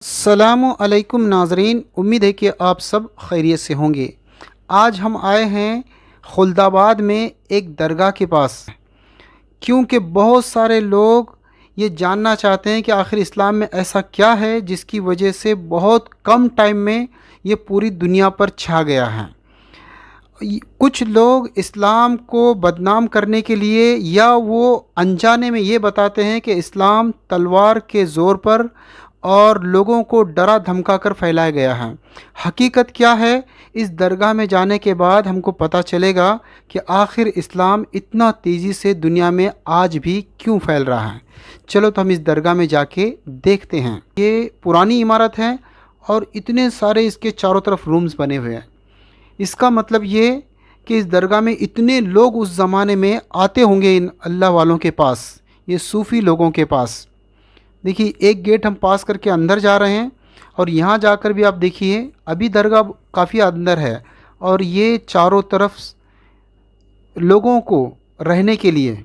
अस्सलामु अलैकुम नाज़रीन, उम्मीद है कि आप सब खैरियत से होंगे। आज हम आए हैं खुल्दाबाद में एक दरगाह के पास, क्योंकि बहुत सारे लोग ये जानना चाहते हैं कि आखिर इस्लाम में ऐसा क्या है जिसकी वजह से बहुत कम टाइम में ये पूरी दुनिया पर छा गया है। कुछ लोग इस्लाम को बदनाम करने के लिए या वो अनजाने में ये बताते हैं कि इस्लाम तलवार के ज़ोर पर और लोगों को डरा धमका कर फैलाया गया है। हकीकत क्या है, इस दरगाह में जाने के बाद हमको पता चलेगा कि आखिर इस्लाम इतना तेज़ी से दुनिया में आज भी क्यों फैल रहा है। चलो तो हम इस दरगाह में जाके देखते हैं। ये पुरानी इमारत है और इतने सारे इसके चारों तरफ रूम्स बने हुए हैं। इसका मतलब ये कि इस दरगाह में इतने लोग उस ज़माने में आते होंगे इन अल्लाह वालों के पास, ये सूफ़ी लोगों के पास। देखिए, एक गेट हम पास करके अंदर जा रहे हैं और यहाँ जाकर भी आप देखिए अभी दरगाह काफ़ी अंदर है और ये चारों तरफ लोगों को रहने के लिए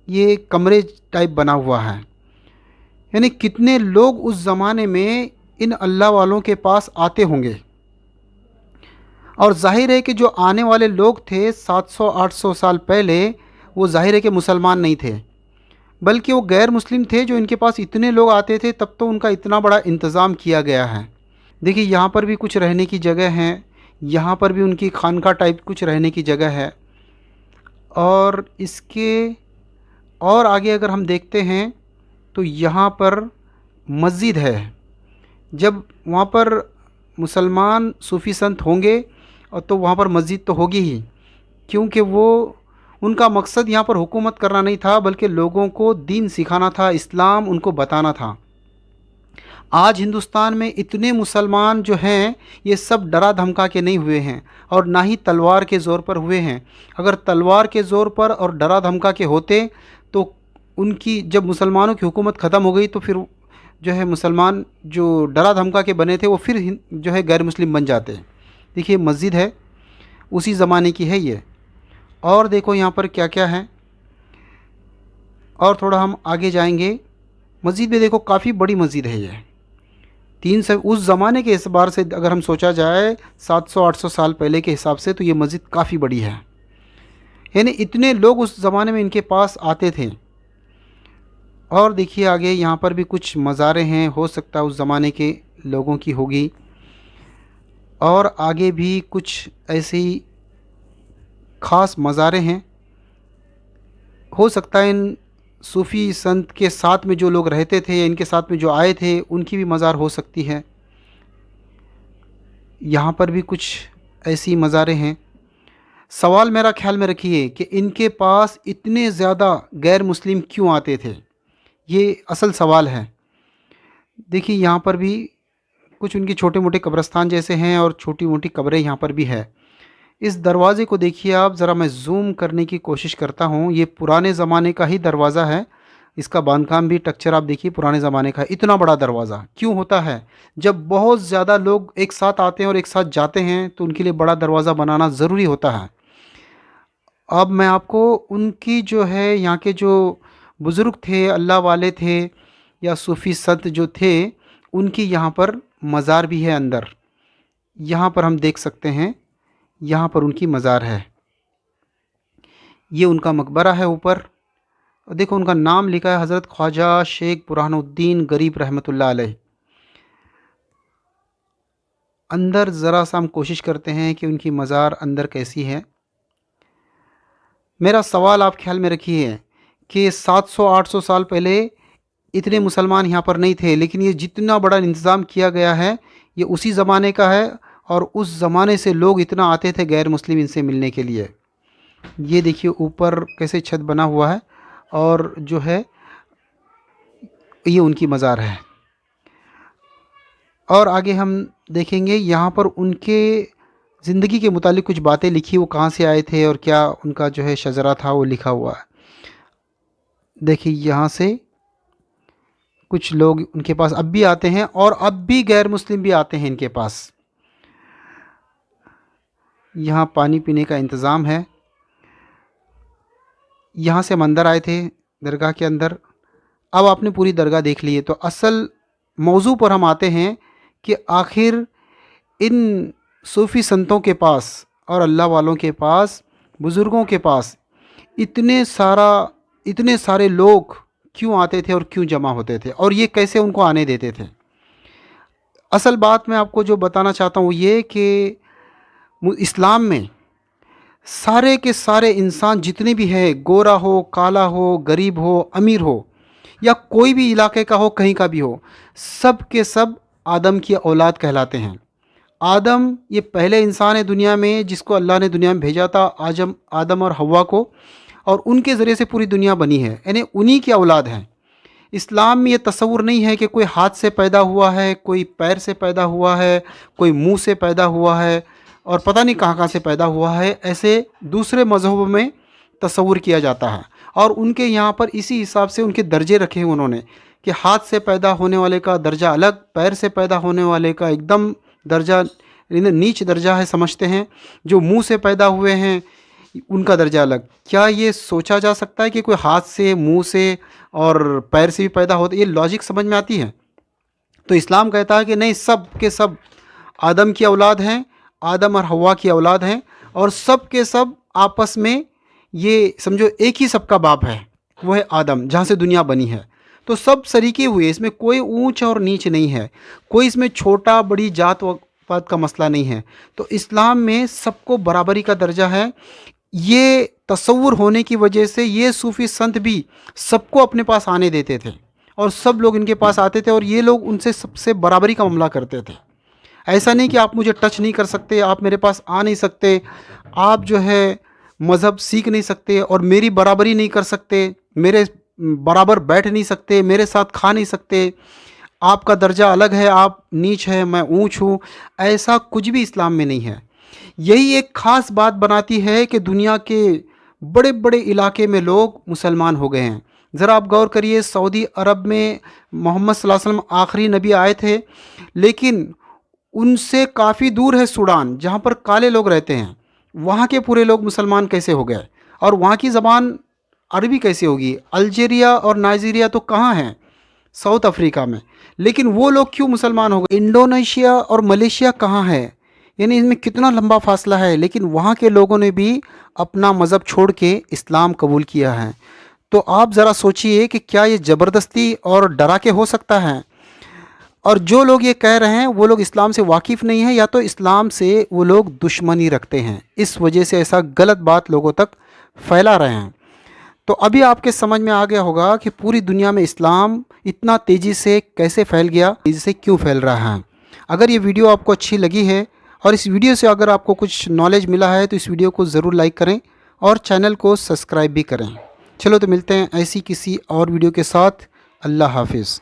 ये कमरे टाइप बना हुआ है। यानी कितने लोग उस ज़माने में इन अल्लाह वालों के पास आते होंगे। और ज़ाहिर है कि जो आने वाले लोग थे 700-800 साल पहले, वो ज़ाहिर है कि मुसलमान नहीं थे, बल्कि वो गैर मुस्लिम थे। जो इनके पास इतने लोग आते थे तब तो उनका इतना बड़ा इंतज़ाम किया गया है। देखिए, यहाँ पर भी कुछ रहने की जगह है, यहाँ पर भी उनकी खानका टाइप कुछ रहने की जगह है। और इसके और आगे अगर हम देखते हैं तो यहाँ पर मस्जिद है। जब वहाँ पर मुसलमान सूफ़ी संत होंगे और तो वहाँ पर मस्जिद तो होगी ही, क्योंकि वो उनका मकसद यहाँ पर हुकूमत करना नहीं था, बल्कि लोगों को दीन सिखाना था, इस्लाम उनको बताना था। आज हिंदुस्तान में इतने मुसलमान जो हैं, ये सब डरा धमका के नहीं हुए हैं और ना ही तलवार के ज़ोर पर हुए हैं। अगर तलवार के ज़ोर पर और डरा धमका के होते तो उनकी जब मुसलमानों की हुकूमत ख़त्म हो गई तो फिर जो है मुसलमान जो डरा धमका के बने थे वो फिर जो है गैर मुस्लिम बन जाते। देखिए, मस्जिद है, उसी ज़माने की है ये। और देखो यहाँ पर क्या क्या है। और थोड़ा हम आगे जाएंगे, मस्जिद में देखो काफ़ी बड़ी मस्जिद है ये। 300 उस ज़माने के एतबार से अगर हम सोचा जाए 700-800 साल पहले के हिसाब से, तो ये मस्जिद काफ़ी बड़ी है। यानी इतने लोग उस ज़माने में इनके पास आते थे। और देखिए आगे यहाँ पर भी कुछ मज़ारें हैं, हो सकता है उस ज़माने के लोगों की होगी। और आगे भी कुछ ऐसे ही ख़ास मज़ारें हैं। हो सकता है इन सूफ़ी संत के साथ में जो लोग रहते थे या इनके साथ में जो आए थे उनकी भी मज़ार हो सकती है। यहाँ पर भी कुछ ऐसी मज़ारें हैं। सवाल मेरा ख़्याल में रखिए कि इनके पास इतने ज़्यादा गैर मुस्लिम क्यों आते थे, ये असल सवाल है। देखिए, यहाँ पर भी कुछ उनके छोटे मोटे कब्रस्तान जैसे हैं और छोटी मोटी कब्रें यहाँ पर भी है। इस दरवाज़े को देखिए आप ज़रा, मैं ज़ूम करने की कोशिश करता हूँ। ये पुराने ज़माने का ही दरवाज़ा है। इसका बांधकाम भी स्ट्रक्चर आप देखिए पुराने ज़माने का है। इतना बड़ा दरवाज़ा क्यों होता है? जब बहुत ज़्यादा लोग एक साथ आते हैं और एक साथ जाते हैं तो उनके लिए बड़ा दरवाज़ा बनाना ज़रूरी होता है। अब मैं आपको उनकी जो है यहाँ के जो बुज़ुर्ग थे, अल्लाह वाले थे या सूफ़ी संत जो थे, उनकी यहाँ पर मज़ार भी है अंदर। यहाँ पर हम देख सकते हैं, यहाँ पर उनकी मज़ार है। ये उनका मकबरा है ऊपर। देखो, उनका नाम लिखा है हज़रत ख्वाजा शेख बुरहानुद्दीन गरीब रहमतुल्लाह अलैह। अंदर ज़रा सा हम कोशिश करते हैं कि उनकी मज़ार अंदर कैसी है। मेरा सवाल आप ख्याल में रखिए कि 700-800 साल पहले इतने मुसलमान यहाँ पर नहीं थे, लेकिन ये जितना बड़ा इंतज़ाम किया गया है ये उसी ज़माने का है। और उस ज़माने से लोग इतना आते थे गैर मुस्लिम इनसे मिलने के लिए। ये देखिए ऊपर कैसे छत बना हुआ है और जो है ये उनकी मज़ार है। और आगे हम देखेंगे यहाँ पर उनके ज़िंदगी के मुतालिक कुछ बातें लिखी, वो कहाँ से आए थे और क्या उनका जो है शजरा था वो लिखा हुआ है। देखिए, यहाँ से कुछ लोग उनके पास अब भी आते हैं और अब भी गैर मुस्लिम भी आते हैं इनके पास। यहाँ पानी पीने का इंतज़ाम है। यहाँ से हम अंदर आए थे दरगाह के अंदर। अब आपने पूरी दरगाह देख ली है तो असल मौजू पर हम आते हैं कि आखिर इन सूफ़ी संतों के पास और अल्लाह वालों के पास, बुज़ुर्गों के पास इतने सारे लोग क्यों आते थे और क्यों जमा होते थे, और ये कैसे उनको आने देते थे। असल बात मैं आपको जो बताना चाहता हूँ ये कि इस्लाम में सारे के सारे इंसान जितने भी हैं, गोरा हो, काला हो, गरीब हो, अमीर हो, या कोई भी इलाके का हो, कहीं का भी हो, सब के सब आदम की औलाद कहलाते हैं। आदम ये पहले इंसान है दुनिया में जिसको अल्लाह ने दुनिया में भेजा था, आदम और हव्वा को, और उनके ज़रिए से पूरी दुनिया बनी है, यानी उन्हीं की औलाद हैं। इस्लाम में ये तस्वुर नहीं है कि कोई हाथ से पैदा हुआ है, कोई पैर से पैदा हुआ है, कोई मुंह से पैदा हुआ है और पता नहीं कहाँ कहाँ से पैदा हुआ है। ऐसे दूसरे मज़हबों में तस्वुर किया जाता है, और उनके यहाँ पर इसी हिसाब से उनके दर्जे रखे हैं उन्होंने, कि हाथ से पैदा होने वाले का दर्जा अलग, पैर से पैदा होने वाले का एकदम दर्जा नीच दर्जा है समझते हैं, जो मुंह से पैदा हुए हैं उनका दर्जा अलग। क्या ये सोचा जा सकता है कि कोई हाथ से, मुंह से और पैर से भी पैदा होता? ये लॉजिक समझ में आती है? तो इस्लाम कहता है कि नहीं, सब के सब आदम की औलाद हैं, आदम और हव्वा की औलाद हैं, और सब के सब आपस में ये समझो एक ही सबका बाप है, वो है आदम, जहाँ से दुनिया बनी है। तो सब सरीके हुए, इसमें कोई ऊंच और नीच नहीं है, कोई इसमें छोटा बड़ी जात पात का मसला नहीं है। तो इस्लाम में सबको बराबरी का दर्जा है। ये तसव्वुर होने की वजह से ये सूफ़ी संत भी सबको अपने पास आने देते थे, और सब लोग इनके पास आते थे, और ये लोग उनसे सबसे बराबरी का मामला करते थे। ऐसा नहीं कि आप मुझे टच नहीं कर सकते, आप मेरे पास आ नहीं सकते, आप जो है मज़हब सीख नहीं सकते और मेरी बराबरी नहीं कर सकते, मेरे बराबर बैठ नहीं सकते, मेरे साथ खा नहीं सकते, आपका दर्जा अलग है, आप नीच है, मैं ऊंच हूँ। ऐसा कुछ भी इस्लाम में नहीं है। यही एक ख़ास बात बनाती है कि दुनिया के बड़े बड़े इलाके में लोग मुसलमान हो गए हैं। ज़रा आप गौर करिए, सऊदी अरब में मोहम्मद सल्लल्लाहु अलैहि वसल्लम आखिरी नबी आए थे, लेकिन उनसे काफ़ी दूर है सूडान, जहाँ पर काले लोग रहते हैं, वहाँ के पूरे लोग मुसलमान कैसे हो गए? और वहाँ की ज़बान अरबी कैसे होगी? अल्जीरिया और नाइजीरिया तो कहाँ हैं? साउथ अफ्रीका में। लेकिन वो लोग क्यों मुसलमान हो गए? इंडोनेशिया और मलेशिया कहाँ है? यानी इनमें कितना लंबा फासला है, लेकिन वहाँ के लोगों ने भी अपना मज़हब छोड़ के इस्लाम कबूल किया है। तो आप ज़रा सोचिए कि क्या ये ज़बरदस्ती और डरा के हो सकता है? और जो लोग ये कह रहे हैं वो लोग इस्लाम से वाकिफ़ नहीं हैं, या तो इस्लाम से वो लोग दुश्मनी रखते हैं, इस वजह से ऐसा गलत बात लोगों तक फैला रहे हैं। तो अभी आपके समझ में आ गया होगा कि पूरी दुनिया में इस्लाम इतना तेज़ी से कैसे फैल गया, तेज़ी से क्यों फैल रहा है। अगर ये वीडियो आपको अच्छी लगी है और इस वीडियो से अगर आपको कुछ नॉलेज मिला है तो इस वीडियो को ज़रूर लाइक करें और चैनल को सब्सक्राइब भी करें। चलो तो मिलते हैं ऐसी किसी और वीडियो के साथ। अल्लाह हाफिज़।